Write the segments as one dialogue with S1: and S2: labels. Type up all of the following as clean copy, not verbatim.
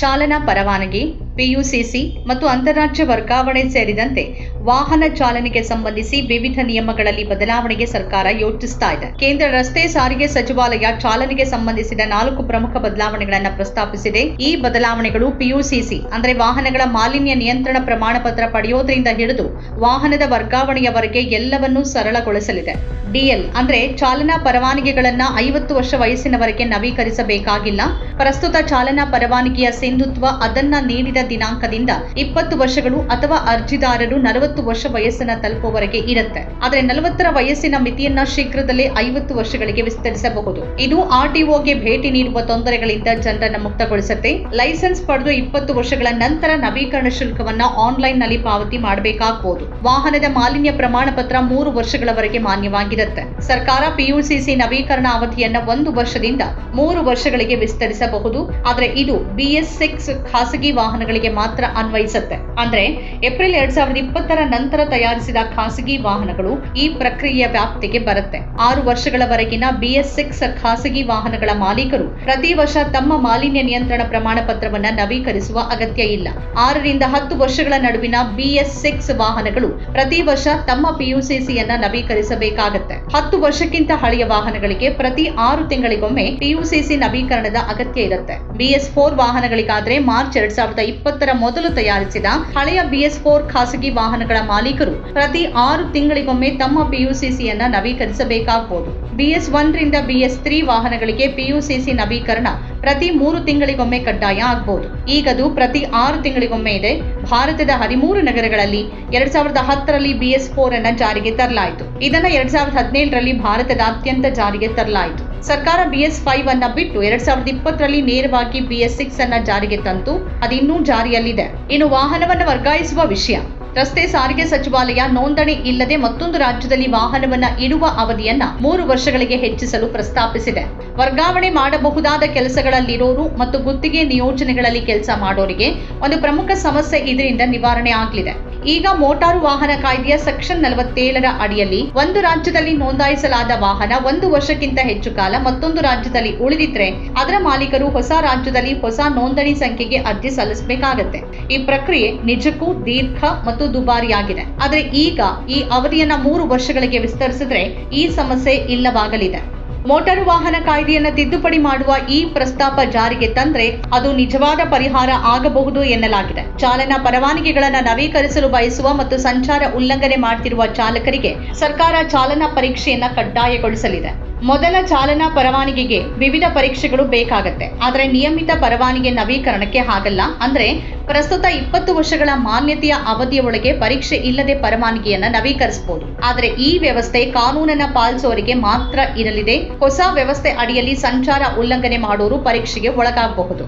S1: ಚಾಲನಾ ಪರವಾನಗಿ, ಪಿಯುಸಿಸಿ ಮತ್ತು ಅಂತಾರಾಜ್ಯ ವರ್ಗಾವಣೆ ಸೇರಿದಂತೆ ವಾಹನ ಚಾಲನೆಗೆ ಸಂಬಂಧಿಸಿ ವಿವಿಧ ನಿಯಮಗಳಲ್ಲಿ ಬದಲಾವಣೆಗೆ ಸರ್ಕಾರ ಯೋಚಿಸ್ತಾ ಇದೆ. ಕೇಂದ್ರ ರಸ್ತೆ ಸಾರಿಗೆ ಸಚಿವಾಲಯ ಚಾಲನೆಗೆ ಸಂಬಂಧಿಸಿದ 4 ಪ್ರಮುಖ ಬದಲಾವಣೆಗಳನ್ನು ಪ್ರಸ್ತಾಪಿಸಿದೆ. ಈ ಬದಲಾವಣೆಗಳು ಪಿಯುಸಿಸಿ ಅಂದರೆ ವಾಹನಗಳ ಮಾಲಿನ್ಯ ನಿಯಂತ್ರಣ ಪ್ರಮಾಣ ಪತ್ರ ಪಡೆಯೋದ್ರಿಂದ ಹಿಡಿದು ವಾಹನದ ವರ್ಗಾವಣೆಯವರೆಗೆ ಎಲ್ಲವನ್ನೂ ಸರಳಗೊಳಿಸಲಿದೆ. ಡಿಎಲ್ ಅಂದರೆ ಚಾಲನಾ ಪರವಾನಗಿಗಳನ್ನು 50 ವರ್ಷ ವಯಸ್ಸಿನವರೆಗೆ ನವೀಕರಿಸಬೇಕಾಗಿಲ್ಲ. ಪ್ರಸ್ತುತ ಚಾಲನಾ ಪರವಾನಗಿಯ ಸಿಂಧುತ್ವ ಅದನ್ನ ನೀಡಿದ ದಿನಾಂಕದಿಂದ 20 ವರ್ಷಗಳು ಅಥವಾ ಅರ್ಜಿದಾರರು 40 ವರ್ಷ ವಯಸ್ಸನ್ನು ತಲುಪುವವರೆಗೆ ಇರುತ್ತೆ. ಆದರೆ 40ರ ವಯಸ್ಸಿನ ಮಿತಿಯನ್ನ ಶೀಘ್ರದಲ್ಲೇ 50 ವರ್ಷಗಳಿಗೆ ವಿಸ್ತರಿಸಬಹುದು. ಇದು ಆರ್ಟಿಒಗೆ ಭೇಟಿ ನೀಡುವ ತೊಂದರೆಗಳಿಂದ ಜನರನ್ನು ಮುಕ್ತಗೊಳಿಸುತ್ತೆ. ಲೈಸೆನ್ಸ್ ಪಡೆದು 20 ವರ್ಷಗಳ ನಂತರ ನವೀಕರಣ ಶುಲ್ಕವನ್ನ ಆನ್ಲೈನ್ ನಲ್ಲಿ ಪಾವತಿ ಮಾಡಬೇಕಾಗಬಹುದು. ವಾಹನದ ಮಾಲಿನ್ಯ ಪ್ರಮಾಣ ಪತ್ರ 3 ವರ್ಷಗಳವರೆಗೆ ಮಾನ್ಯವಾಗಿರುತ್ತೆ. ಸರ್ಕಾರ ಪಿಯುಸಿಸಿ ನವೀಕರಣ ಅವಧಿಯನ್ನ 1 ವರ್ಷದಿಂದ 3 ವರ್ಷಗಳಿಗೆ ವಿಸ್ತರಿಸಬಹುದು. ಆದರೆ ಇದು BS6 ಖಾಸಗಿ ವಾಹನಗಳಿಗೆ ಮಾತ್ರ ಅನ್ವಯಿಸುತ್ತೆ. ಅಂದ್ರೆ ಏಪ್ರಿಲ್ 2020ರ ನಂತರ ತಯಾರಿಸಿದ ಖಾಸಗಿ ವಾಹನಗಳು ಈ ಪ್ರಕ್ರಿಯೆಯ ವ್ಯಾಪ್ತಿಗೆ ಬರುತ್ತೆ. 6 ವರ್ಷಗಳವರೆಗಿನ BS6 ಖಾಸಗಿ ವಾಹನಗಳ ಮಾಲೀಕರು ಪ್ರತಿ ವರ್ಷ ತಮ್ಮ ಮಾಲಿನ್ಯ ನಿಯಂತ್ರಣ ಪ್ರಮಾಣ ಪತ್ರವನ್ನ ನವೀಕರಿಸುವ ಅಗತ್ಯ ಇಲ್ಲ. 6 ರಿಂದ 10 ವರ್ಷಗಳ ನಡುವಿನ BS6 ವಾಹನಗಳು ಪ್ರತಿ ವರ್ಷ ತಮ್ಮ ಪಿಯುಸಿಸಿಯನ್ನ ನವೀಕರಿಸಬೇಕಾಗುತ್ತೆ. 10 ವರ್ಷಕ್ಕಿಂತ ಹಳೆಯ ವಾಹನಗಳಿಗೆ ಪ್ರತಿ 6 ತಿಂಗಳಿಗೊಮ್ಮೆ ಪಿಯುಸಿಸಿ ನವೀಕರಣದ ಅಗತ್ಯ ಇರುತ್ತೆ. BS4 ವಾಹನಗಳಿಗಾದ್ರೆ ಮಾರ್ಚ್ 2020ರ ಮೊದಲು ತಯಾರಿಸಿದ ಹಳೆಯ BS4 ಖಾಸಗಿ ವಾಹನಗಳ ಮಾಲೀಕರು ಪ್ರತಿ 6 ತಿಂಗಳಿಗೊಮ್ಮೆ ತಮ್ಮ ಪಿಯುಸಿಸಿಯನ್ನ ನವೀಕರಿಸಬೇಕಾಗಬಹುದು. BS1 ರಿಂದ BS3 ವಾಹನಗಳಿಗೆ ಪಿಯುಸಿಸಿ ನವೀಕರಣ ಪ್ರತಿ 3 ತಿಂಗಳಿಗೊಮ್ಮೆ ಕಡ್ಡಾಯ ಆಗಬಹುದು. ಈಗದು ಪ್ರತಿ 6 ತಿಂಗಳಿಗೊಮ್ಮೆ ಇದೆ. ಭಾರತದ 13 ನಗರಗಳಲ್ಲಿ 2010ರಲ್ಲಿ BS4 ಅನ್ನ ಜಾರಿಗೆ ತರಲಾಯಿತು. ಇದನ್ನ 2017ರಲ್ಲಿ ಭಾರತದಾದ್ಯಂತ ಜಾರಿಗೆ ತರಲಾಯಿತು. ಸರ್ಕಾರ BS5 ಅನ್ನ ಬಿಟ್ಟು 2020ರಲ್ಲಿ ನೇರವಾಗಿ BS6 ಅನ್ನ ಜಾರಿಗೆ ತಂತು. ಅದಿನ್ನೂ ಜಾರಿಯಲ್ಲಿದೆ. ಇನ್ನು ವಾಹನವನ್ನು ವರ್ಗಾಯಿಸುವ ವಿಷಯ, ರಸ್ತೆ ಸಾರಿಗೆ ಸಚಿವಾಲಯ ನೋಂದಣಿ ಇಲ್ಲದೆ ಮತ್ತೊಂದು ರಾಜ್ಯದಲ್ಲಿ ವಾಹನವನ್ನ ಇಡುವ ಅವಧಿಯನ್ನ 3 ವರ್ಷಗಳಿಗೆ ಹೆಚ್ಚಿಸಲು ಪ್ರಸ್ತಾಪಿಸಿದೆ. ವರ್ಗಾವಣೆ ಮಾಡಬಹುದಾದ ಕೆಲಸಗಳಲ್ಲಿರೋರು ಮತ್ತು ಗುತ್ತಿಗೆ ನಿಯೋಜನೆಗಳಲ್ಲಿ ಕೆಲಸ ಮಾಡೋರಿಗೆ ಒಂದು ಪ್ರಮುಖ ಸಮಸ್ಯೆ ಇದರಿಂದ ನಿವಾರಣೆ ಆಗಲಿದೆ. ಈಗ ಮೋಟಾರು ವಾಹನ ಕಾಯ್ದೆಯ ಸೆಕ್ಷನ್ 47ರ ಅಡಿಯಲ್ಲಿ ಒಂದು ರಾಜ್ಯದಲ್ಲಿ ನೋಂದಾಯಿಸಲಾದ ವಾಹನ 1 ವರ್ಷಕ್ಕಿಂತ ಹೆಚ್ಚು ಕಾಲ ಮತ್ತೊಂದು ರಾಜ್ಯದಲ್ಲಿ ಉಳಿದಿದ್ರೆ ಅದರ ಮಾಲೀಕರು ಹೊಸ ರಾಜ್ಯದಲ್ಲಿ ಹೊಸ ನೋಂದಣಿ ಸಂಖ್ಯೆಗೆ ಅರ್ಜಿ ಸಲ್ಲಿಸಬೇಕಾಗತ್ತೆ. ಈ ಪ್ರಕ್ರಿಯೆ ನಿಜಕ್ಕೂ ದೀರ್ಘ ಮತ್ತು ದುಬಾರಿಯಾಗಿದೆ. ಆದರೆ ಈಗ ಈ ಅವಧಿಯನ್ನ 3 ವರ್ಷಗಳಿಗೆ ವಿಸ್ತರಿಸಿದ್ರೆ ಈ ಸಮಸ್ಯೆ ಇಲ್ಲವಾಗಲಿದೆ. ಮೋಟಾರು ವಾಹನ ಕಾಯ್ದೆಯನ್ನು ತಿದ್ದುಪಡಿ ಮಾಡುವ ಈ ಪ್ರಸ್ತಾಪ ಜಾರಿಗೆ ತಂದ್ರೆ ಅದು ನಿಜವಾದ ಪರಿಹಾರ ಆಗಬಹುದು ಎನ್ನಲಾಗಿದೆ. ಚಾಲನಾ ಪರವಾನಗಿಗಳನ್ನು ನವೀಕರಿಸಲು ಬಯಸುವ ಮತ್ತು ಸಂಚಾರ ಉಲ್ಲಂಘನೆ ಮಾಡುತ್ತಿರುವ ಚಾಲಕರಿಗೆ ಸರ್ಕಾರ ಚಾಲನಾ ಪರೀಕ್ಷೆಯನ್ನ ಕಡ್ಡಾಯಗೊಳಿಸಲಿದೆ. ಮೊದಲ ಚಾಲನಾ ಪರವಾನಗಿಗೆ ವಿವಿಧ ಪರೀಕ್ಷೆಗಳು ಬೇಕಾಗತ್ತೆ. ಆದರೆ ನಿಯಮಿತ ಪರವಾನಗಿ ನವೀಕರಣಕ್ಕೆ ಹಾಗಲ್ಲ. ಅಂದ್ರೆ ಪ್ರಸ್ತುತ 20 ವರ್ಷಗಳ ಮಾನ್ಯತೆಯ ಅವಧಿಯ ಒಳಗೆ ಪರೀಕ್ಷೆ ಇಲ್ಲದೆ ಪರವಾನಗಿಯನ್ನ ನವೀಕರಿಸಬಹುದು. ಆದರೆ ಈ ವ್ಯವಸ್ಥೆ ಕಾನೂನನ್ನ ಪಾಲಿಸುವವರಿಗೆ ಮಾತ್ರ ಇರಲಿದೆ. ಹೊಸ ವ್ಯವಸ್ಥೆ ಅಡಿಯಲ್ಲಿ ಸಂಚಾರ ಉಲ್ಲಂಘನೆ ಮಾಡೋರು ಪರೀಕ್ಷೆಗೆ ಒಳಗಾಗಬಹುದು.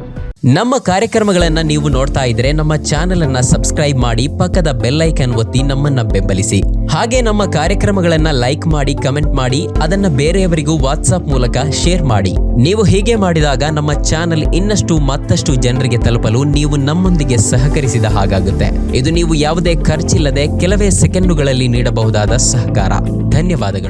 S2: ನಮ್ಮ ಕಾರ್ಯಕ್ರಮಗಳನ್ನ ನೀವು ನೋಡ್ತಾ ಇದ್ರೆ ನಮ್ಮ ಚಾನೆಲ್ ಅನ್ನ ಸಬ್ಸ್ಕ್ರೈಬ್ ಮಾಡಿ, ಪಕ್ಕದ ಬೆಲ್ ಐಕಾನ್ ಒತ್ತಿ ನಮ್ಮನ್ನ ಬೆಂಬಲಿಸಿ. ಹಾಗೆ ನಮ್ಮ ಕಾರ್ಯಕ್ರಮಗಳನ್ನ ಲೈಕ್ ಮಾಡಿ, ಕಮೆಂಟ್ ಮಾಡಿ, ಅದನ್ನ ಬೇರೆಯವರಿಗೂ ವಾಟ್ಸ್ಆಪ್ ಮೂಲಕ ಶೇರ್ ಮಾಡಿ. ನೀವು ಹೀಗೆ ಮಾಡಿದಾಗ ನಮ್ಮ ಚಾನೆಲ್ ಮತ್ತಷ್ಟು ಜನರಿಗೆ ತಲುಪಲು ನೀವು ನಮ್ಮೊಂದಿಗೆ ಸಹಕರಿಸಿದ ಹಾಗಾಗುತ್ತೆ. ಇದು ನೀವು ಯಾವುದೇ ಖರ್ಚಿಲ್ಲದೆ ಕೆಲವೇ ಸೆಕೆಂಡುಗಳಲ್ಲಿ ನೀಡಬಹುದಾದ ಸಹಕಾರ. ಧನ್ಯವಾದಗಳು.